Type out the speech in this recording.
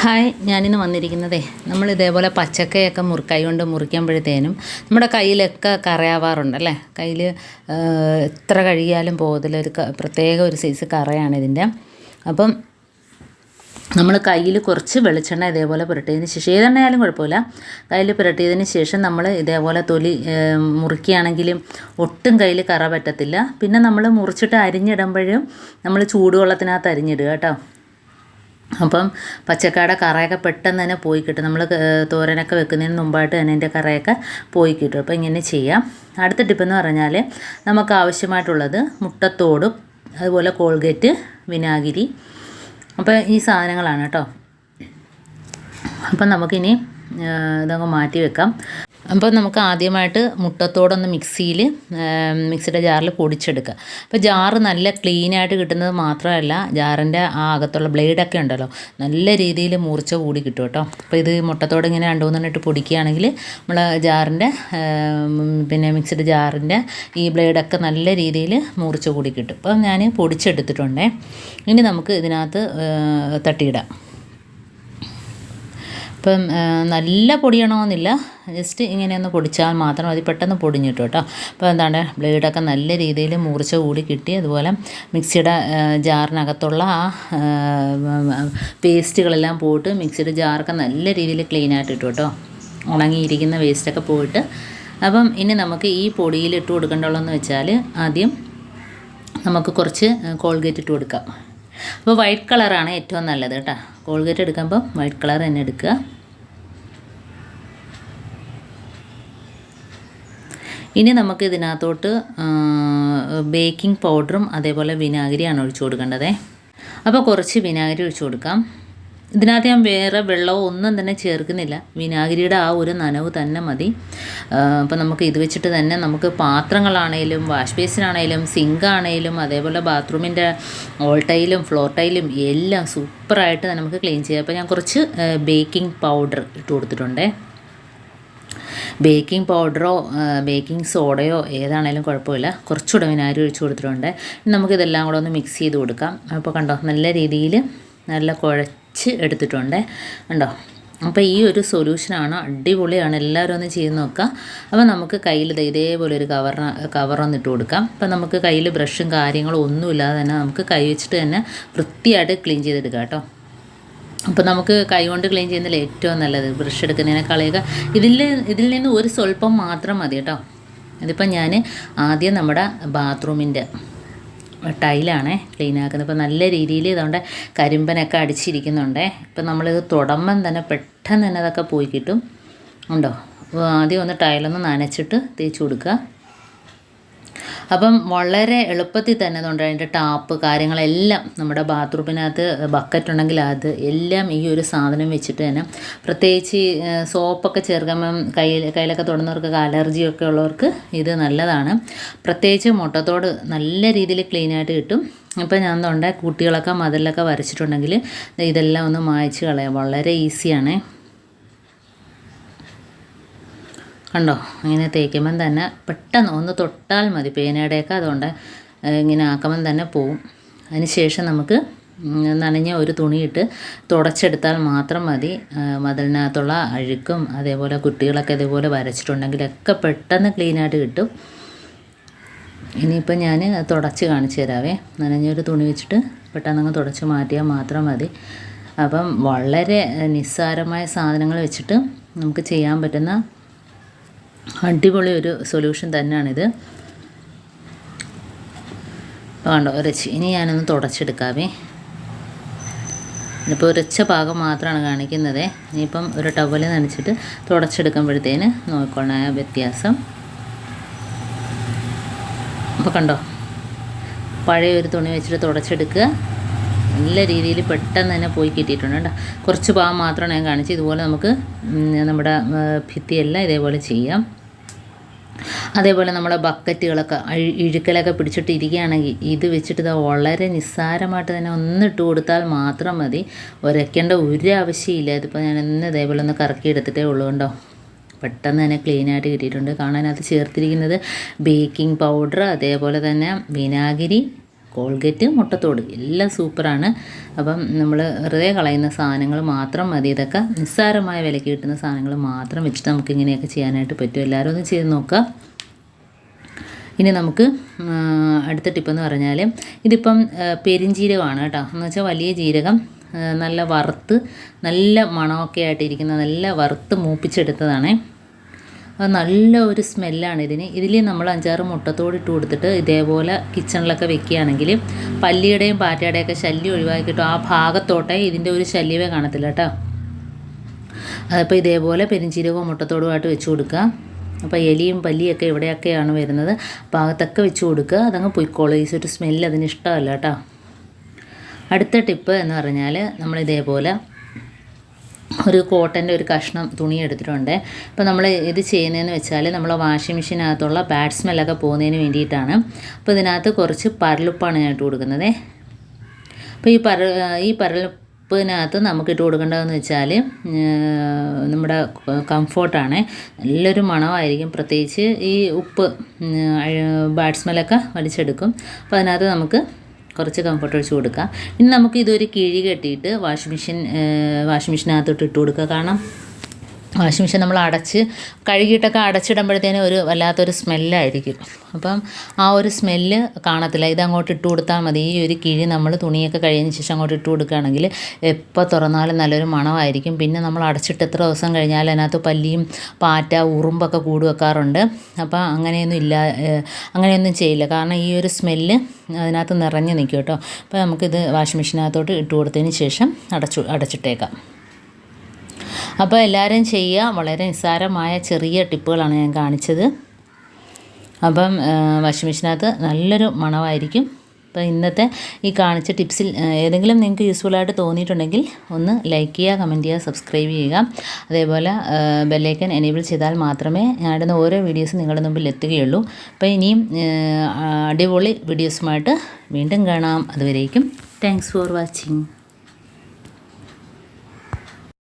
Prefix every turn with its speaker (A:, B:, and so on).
A: Hi, ഞാനിന്ന് വന്നിരിക്കുന്നതേ നമ്മൾ ഇതേപോലെ പച്ചക്കയൊക്കെ കൈ കൊണ്ട് മുറിക്കുമ്പോഴത്തേനും നമ്മുടെ കയ്യിലൊക്കെ കറയാവാറുണ്ടല്ലേ. കയ്യിൽ എത്ര കഴുകിയാലും പോകത്തില്ല, പ്രത്യേക ഒരു സൈസ് കറയാണ് ഇതിൻ്റെ. അപ്പം നമ്മൾ കയ്യിൽ കുറച്ച് വെളിച്ചെണ്ണ ഇതേപോലെ പുരട്ടിയതിന് ശേഷം, ഏതെണ്ണയാലും കുഴപ്പമില്ല, കയ്യിൽ പുരട്ടിയതിന് ശേഷം നമ്മൾ ഇതേപോലെ തൊലി മുറിക്കുകയാണെങ്കിലും ഒട്ടും കയ്യിൽ കറ പറ്റത്തില്ല. പിന്നെ നമ്മൾ മുറിച്ചിട്ട് അരിഞ്ഞിടുമ്പോഴും നമ്മൾ ചൂടുവെള്ളത്തിനകത്ത് അരിഞ്ഞിടുക കേട്ടോ. അപ്പം പച്ചക്കയുടെ കറയൊക്കെ പെട്ടെന്ന് തന്നെ പോയി കിട്ടും. നമ്മൾ തോരനൊക്കെ വെക്കുന്നതിന് മുമ്പായിട്ട് തന്നെ അതിൻ്റെ കറയൊക്കെ പോയി കിട്ടും. അപ്പോൾ ഇങ്ങനെ ചെയ്യാം. അടുത്ത ടിപ്പെന്ന് പറഞ്ഞാൽ നമുക്ക് ആവശ്യമായിട്ടുള്ളത് മുട്ടത്തോടും അതുപോലെ കോൾഗേറ്റ്, വിനാഗിരി. അപ്പോൾ ഈ സാധനങ്ങളാണ് കേട്ടോ. അപ്പം നമുക്കിനി ഇതങ്ങ് മാറ്റി വെക്കാം. അപ്പോൾ നമുക്ക് ആദ്യമായിട്ട് മുട്ടത്തോടൊന്ന് മിക്സിയുടെ ജാറിൽ പൊടിച്ചെടുക്കുക. അപ്പോൾ ജാറ് നല്ല ക്ലീനായിട്ട് കിട്ടുന്നത് മാത്രമല്ല, ജാറിൻ്റെ ആ അകത്തുള്ള ബ്ലേഡൊക്കെ ഉണ്ടല്ലോ നല്ല രീതിയിൽ മൂർച്ച കൂടി കിട്ടും കേട്ടോ. അപ്പോൾ ഇത് മുട്ടത്തോട് ഇങ്ങനെ 2-3 ഇട്ട് പൊടിക്കുകയാണെങ്കിൽ നമ്മൾ ജാറിൻ്റെ മിക്സിയുടെ ജാറിൻ്റെ ഈ ബ്ലേഡൊക്കെ നല്ല രീതിയിൽ മൂർച്ച കൂടി കിട്ടും. അപ്പോൾ ഞാൻ പൊടിച്ചെടുത്തിട്ടുണ്ടേ. ഇനി നമുക്ക് ഇതിനകത്ത് തട്ടിയിടാം. ഇപ്പം നല്ല പൊടിയണമെന്നില്ല, ജസ്റ്റ് ഇങ്ങനെയൊന്ന് പൊടിച്ചാൽ മാത്രം മതി, പെട്ടെന്ന് പൊടിഞ്ഞിട്ടു കേട്ടോ. അപ്പോൾ എന്താണ് ബ്ലേഡൊക്കെ നല്ല രീതിയിൽ മൂർച്ച കൂടി കിട്ടി. അതുപോലെ മിക്സിയുടെ ജാറിനകത്തുള്ള ആ പേസ്റ്റുകളെല്ലാം പോയിട്ട് മിക്സിയുടെ ജാറൊക്കെ നല്ല രീതിയിൽ ക്ലീനായിട്ട് ഇട്ടു കേട്ടോ. ഉണങ്ങിയിരിക്കുന്ന വേസ്റ്റൊക്കെ പോയിട്ട്. അപ്പം ഇനി നമുക്ക് ഈ പൊടിയിൽ ഇട്ട് കൊടുക്കേണ്ടുള്ളതെന്ന് വെച്ചാൽ, ആദ്യം നമുക്ക് കുറച്ച് കോൾഗേറ്റ് ഇട്ട് കൊടുക്കാം. അപ്പോൾ വൈറ്റ് കളറാണ് ഏറ്റവും നല്ലത് കേട്ടോ. കോൾഗേറ്റ് എടുക്കുമ്പം വൈറ്റ് കളർ തന്നെ എടുക്കുക. ഇനി നമുക്ക് ഇതിനകത്തോട്ട് ബേക്കിംഗ് പൗഡറും അതേപോലെ വിനാഗിരിയാണ് ഒഴിച്ചു കൊടുക്കേണ്ടത്. അപ്പോൾ കുറച്ച് വിനാഗിരി ഒഴിച്ചു കൊടുക്കാം. ഇതിനകത്ത് ഞാൻ വേറെ വെള്ളമോ ഒന്നും തന്നെ ചേർക്കുന്നില്ല, വിനാഗിരിയുടെ ആ ഒരു നനവ് തന്നെ മതി. അപ്പോൾ നമുക്ക് ഇത് വെച്ചിട്ട് തന്നെ നമുക്ക് പാത്രങ്ങളാണേലും വാഷ് ബേസിനാണേലും സിങ്കാണേലും അതേപോലെ ബാത്റൂമിൻ്റെ ഓൾ ടൈലും ഫ്ലോർ ടൈലും എല്ലാം സൂപ്പറായിട്ട് നമുക്ക് ക്ലീൻ ചെയ്യാം. അപ്പോൾ ഞാൻ കുറച്ച് ബേക്കിംഗ് പൗഡർ ഇട്ട് കൊടുത്തിട്ടുണ്ട്. ബേക്കിംഗ് പൗഡറോ ബേക്കിംഗ് സോഡയോ ഏതാണേലും കുഴപ്പമില്ല. കുറച്ചുകൂടെ വിനാഗിരി ഒഴിച്ച് കൊടുത്തിട്ടുണ്ട്. നമുക്കിതെല്ലാം കൂടെ ഒന്ന് മിക്സ് ചെയ്ത് കൊടുക്കാം. അപ്പോൾ കണ്ടോ നല്ല രീതിയിൽ നല്ല കുഴച്ച് എടുത്തിട്ടുണ്ട് കണ്ടോ. അപ്പോൾ ഈ ഒരു സൊല്യൂഷനാണ്, അടിപൊളിയാണ്, എല്ലാവരും ഒന്ന് ചെയ്ത് നോക്കുക. അപ്പോൾ നമുക്ക് കയ്യിൽ ഇതേപോലെ ഒരു കവറൊന്ന് ഇട്ട് കൊടുക്കാം. അപ്പോൾ നമുക്ക് കയ്യിൽ ബ്രഷും കാര്യങ്ങളും ഒന്നുമില്ലാതെ തന്നെ നമുക്ക് കൈ വെച്ചിട്ട് തന്നെ വൃത്തിയായിട്ട് ക്ലീൻ ചെയ്തെടുക്കാം കേട്ടോ. അപ്പോൾ നമുക്ക് കൈ കൊണ്ട് ക്ലീൻ ചെയ്യുന്നതിൽ ഏറ്റവും നല്ലത് ബ്രഷ് എടുക്കുന്നതിനേക്കാളൊക്കെ ഇതിൽ നിന്ന് ഒരു സ്വല്പം മാത്രം മതി കേട്ടോ. ഇതിപ്പോൾ ഞാൻ ആദ്യം നമ്മുടെ ബാത്റൂമിൻ്റെ ടൈലാണ് ക്ലീൻ ആക്കുന്നത്. ഇപ്പോൾ നല്ല രീതിയിൽ ഇതുകൊണ്ട് കരിമ്പനൊക്കെ അടിച്ചിരിക്കുന്നുണ്ട്. ഇപ്പം നമ്മളിത് തുടമ്പം തന്നെ പെട്ടെന്ന് തന്നെ അതൊക്കെ പോയി കിട്ടും ഉണ്ടോ. അപ്പോൾ ആദ്യം ഒന്ന് ടൈലൊന്ന് നനച്ചിട്ട് തേച്ച് കൊടുക്കുക. അപ്പം വളരെ എളുപ്പത്തിൽ തന്നെ അതുകൊണ്ട് അതിൻ്റെ ടാപ്പ് കാര്യങ്ങളെല്ലാം നമ്മുടെ ബാത്റൂമിനകത്ത് ബക്കറ്റ് ഉണ്ടെങ്കിൽ അത് എല്ലാം ഈ ഒരു സാധനം വെച്ചിട്ട് തന്നെ, പ്രത്യേകിച്ച് സോപ്പൊക്കെ ചേർക്കുമ്പം കയ്യിലൊക്കെ തൊടുന്നവർക്കൊക്കെ അലർജിയൊക്കെ ഉള്ളവർക്ക് ഇത് നല്ലതാണ്. പ്രത്യേകിച്ച് മുട്ടത്തോട് നല്ല രീതിയിൽ ക്ലീനായിട്ട് കിട്ടും. ഇപ്പോൾ ഞാൻ തൊണ്ട കുട്ടികളൊക്കെ മതിലൊക്കെ വരച്ചിട്ടുണ്ടെങ്കിൽ ഇതെല്ലാം ഒന്ന് മായ്ച്ച് കളയാം, വളരെ ഈസിയാണ് കണ്ടോ. ഇങ്ങനെ തേക്കുമ്പം തന്നെ പെട്ടെന്ന് ഒന്ന് തൊട്ടാൽ മതി, പേനയുടെയൊക്കെ അതുകൊണ്ട് ഇങ്ങനെ ആക്കുമ്പം തന്നെ പോവും. അതിന് ശേഷം നമുക്ക് നനഞ്ഞ ഒരു തുണിയിട്ട് തുടച്ചെടുത്താൽ മാത്രം മതി. മതിലിനകത്തുള്ള അഴുക്കും അതേപോലെ കുട്ടികളൊക്കെ ഇതേപോലെ വരച്ചിട്ടുണ്ടെങ്കിലൊക്കെ പെട്ടെന്ന് ക്ലീനായിട്ട് കിട്ടും. ഇനിയിപ്പോൾ ഞാൻ തുടച്ച് കാണിച്ചു തരാവേ. നനഞ്ഞൊരു തുണി വെച്ചിട്ട് പെട്ടെന്ന് അങ്ങ് തുടച്ച് മാറ്റിയാൽ മാത്രം മതി. അപ്പം വളരെ നിസ്സാരമായ സാധനങ്ങൾ വെച്ചിട്ട് നമുക്ക് ചെയ്യാൻ പറ്റുന്ന അടിപൊളി ഒരു സൊല്യൂഷൻ തന്നെയാണിത്. കണ്ടോ ഉരച്ച്. ഇനി ഞാനൊന്ന് തുടച്ചെടുക്കാവേ. ഇപ്പോൾ ഉരച്ച ഭാഗം മാത്രമാണ് കാണിക്കുന്നത്. ഇനിയിപ്പം ഒരു ടവൽ നനച്ചിട്ട് തുടച്ചെടുക്കുമ്പോഴത്തേന് നോക്കണം ആ വ്യത്യാസം. അപ്പോൾ കണ്ടോ, പഴയ ഒരു തുണി വെച്ചിട്ട് തുടച്ചെടുക്കുക. നല്ല രീതിയിൽ പെട്ടെന്ന് തന്നെ പോയി കിട്ടിയിട്ടുണ്ട് കേട്ടോ. കുറച്ച് ഭാഗം മാത്രമാണ് ഞാൻ കാണിച്ചത്. ഇതുപോലെ നമുക്ക് നമ്മുടെ ഭിത്തിയെല്ലാം ഇതേപോലെ ചെയ്യാം. അതേപോലെ നമ്മളെ ബക്കറ്റുകളൊക്കെ ഇഴുക്കലൊക്കെ പിടിച്ചിട്ട് ഇരിക്കുകയാണെങ്കിൽ ഇത് വെച്ചിട്ട് ഇത് വളരെ നിസ്സാരമായിട്ട് തന്നെ ഒന്നിട്ട് കൊടുത്താൽ മാത്രം മതി. ഉരയ്ക്കേണ്ട ഒരു ആവശ്യമില്ല. ഇതിപ്പോൾ ഞാൻ ഇതേപോലെ ഒന്ന് കറക്കി എടുത്തിട്ടേ ഉള്ളൂ കണ്ടോ. പെട്ടെന്ന് തന്നെ ക്ലീനായിട്ട് കിട്ടിയിട്ടുണ്ട്. കാണാനകത്ത് ചേർത്തിരിക്കുന്നത് ബേക്കിംഗ് പൗഡർ, അതേപോലെ തന്നെ വിനാഗിരി, കോൾഗേറ്റ്, മുട്ടത്തോട് എല്ലാം സൂപ്പറാണ്. അപ്പം നമ്മൾ വെറുതെ കളയുന്ന സാധനങ്ങൾ മാത്രം മതി. ഇതൊക്കെ നിസ്സാരമായ വിലയ്ക്ക് കിട്ടുന്ന സാധനങ്ങൾ മാത്രം വെച്ചിട്ട് നമുക്ക് ഇങ്ങനെയൊക്കെ ചെയ്യാനായിട്ട് പറ്റും. എല്ലാവരും ഒന്ന് ചെയ്ത് നോക്കുക. ഇനി നമുക്ക് അടുത്ത ടിപ്പെന്ന് പറഞ്ഞാൽ ഇതിപ്പം പെരിഞ്ജീരകമാണ് കേട്ടോ. എന്ന് വെച്ചാൽ വലിയ ജീരകം നല്ല വറുത്ത് നല്ല മണമൊക്കെ ആയിട്ടിരിക്കുന്ന നല്ല വറുത്ത് മൂപ്പിച്ചെടുത്തതാണ്. അത് നല്ല ഒരു സ്മെല്ലാണ് ഇതിൽ നമ്മൾ 5-6 മുട്ടത്തോട് ഇട്ട് കൊടുത്തിട്ട് ഇതേപോലെ കിച്ചണിലൊക്കെ വെക്കുകയാണെങ്കിൽ പല്ലിയുടെയും പാറ്റയുടെയൊക്കെ ശല്യം ഒഴിവാക്കി കിട്ടും. ആ ഭാഗത്തോട്ടെ ഇതിൻ്റെ ഒരു ശല്യമേ കാണത്തില്ല കേട്ടോ. അതപ്പോൾ ഇതേപോലെ പെരിഞ്ജീരകവും മുട്ടത്തോടുമായിട്ട് വെച്ച് കൊടുക്കുക. അപ്പോൾ എലിയും പല്ലിയൊക്കെ ഇവിടെയൊക്കെയാണ് വരുന്നത്. ഭാഗത്തൊക്കെ വെച്ച് കൊടുക്കുക. അതങ്ങ് പൊയ്ക്കോളും. ഈ ഒരു സ്മെല്ല് അതിന് ഇഷ്ടമല്ല കേട്ടോ. അടുത്ത ടിപ്പ് എന്ന് പറഞ്ഞാൽ നമ്മളിതേപോലെ ഒരു കോട്ടൻ്റെ ഒരു കഷ്ണം തുണി എടുത്തിട്ടുണ്ട്. അപ്പോൾ നമ്മൾ ഇത് ചെയ്യുന്നതെന്ന് വെച്ചാൽ നമ്മൾ വാഷിംഗ് മെഷീനകത്തുള്ള ബാഡ് സ്മെല്ലൊക്കെ പോകുന്നതിന് വേണ്ടിയിട്ടാണ്. അപ്പോൾ ഇതിനകത്ത് കുറച്ച് പരലുപ്പാണ് ഞാൻ ഇട്ട് കൊടുക്കുന്നത്. അപ്പോൾ ഈ പരലുപ്പിനകത്ത് നമുക്ക് ഇട്ട് കൊടുക്കേണ്ടതെന്ന് വെച്ചാൽ നമ്മുടെ കംഫോർട്ടാണ്. നല്ലൊരു മണമായിരിക്കും. പ്രത്യേകിച്ച് ഈ ഉപ്പ് ബാഡ് സ്മെല്ലൊക്കെ വലിച്ചെടുക്കും. അപ്പോൾ അതിനകത്ത് നമുക്ക് കുറച്ച് കംഫർട്ട് ഒഴിച്ച് കൊടുക്കുക. ഇനി നമുക്ക് ഇതൊരു കിഴി കെട്ടിയിട്ട് വാഷിംഗ് മെഷീനകത്തോട്ട് ഇട്ട് കൊടുക്കുക. കാരണം വാഷിംഗ് മെഷീൻ നമ്മൾ കഴുകിയിട്ടൊക്കെ അടച്ചിടുമ്പോഴത്തേനും ഒരു വല്ലാത്തൊരു സ്മെല്ലായിരിക്കും. അപ്പം ആ ഒരു സ്മെല്ല് കാണത്തില്ല. ഇതങ്ങോട്ട് ഇട്ട് കൊടുത്താൽ മതി. ഈ ഒരു കിഴി നമ്മൾ തുണിയൊക്കെ കഴിഞ്ഞതിന് ശേഷം അങ്ങോട്ട് ഇട്ട് കൊടുക്കുകയാണെങ്കിൽ എപ്പോൾ തുറന്നാലും നല്ലൊരു മണമായിരിക്കും. പിന്നെ നമ്മൾ അടച്ചിട്ട് എത്ര ദിവസം കഴിഞ്ഞാൽ അതിനകത്ത് പല്ലിയും പാറ്റ ഉറുമ്പൊക്കെ കൂട് വെക്കാറുണ്ട്. അപ്പോൾ അങ്ങനെയൊന്നും ചെയ്യില്ല. കാരണം ഈ ഒരു സ്മെല്ല് അതിനകത്ത് നിറഞ്ഞു നിൽക്കും കേട്ടോ. അപ്പോൾ നമുക്കിത് വാഷിംഗ് മെഷീനകത്തോട്ട് ഇട്ട് കൊടുത്തതിന് ശേഷം അടച്ചിട്ടേക്കാം. അപ്പോൾ എല്ലാവരും ചെയ്യുക. വളരെ നിസ്സാരമായ ചെറിയ ടിപ്പുകളാണ് ഞാൻ കാണിച്ചത്. അപ്പം വാഷിംഗ് മെഷീനകത്ത് നല്ലൊരു മണമായിരിക്കും. അപ്പോൾ ഇന്നത്തെ ഈ കാണിച്ച ടിപ്സിൽ ഏതെങ്കിലും നിങ്ങൾക്ക് യൂസ്ഫുള്ളായിട്ട് തോന്നിയിട്ടുണ്ടെങ്കിൽ ഒന്ന് ലൈക്ക് ചെയ്യുക, കമൻറ്റ് ചെയ്യുക, സബ്സ്ക്രൈബ് ചെയ്യുക. അതേപോലെ ബെല്ലൈക്കൻ എനേബിൾ ചെയ്താൽ മാത്രമേ ഞാനിടുന്ന ഓരോ വീഡിയോസും നിങ്ങളുടെ മുമ്പിൽ എത്തുകയുള്ളൂ. അപ്പോൾ ഇനിയും അടിപൊളി വീഡിയോസുമായിട്ട് വീണ്ടും കാണാം. അതുവരേക്കും താങ്ക്സ് ഫോർ വാച്ചിങ്.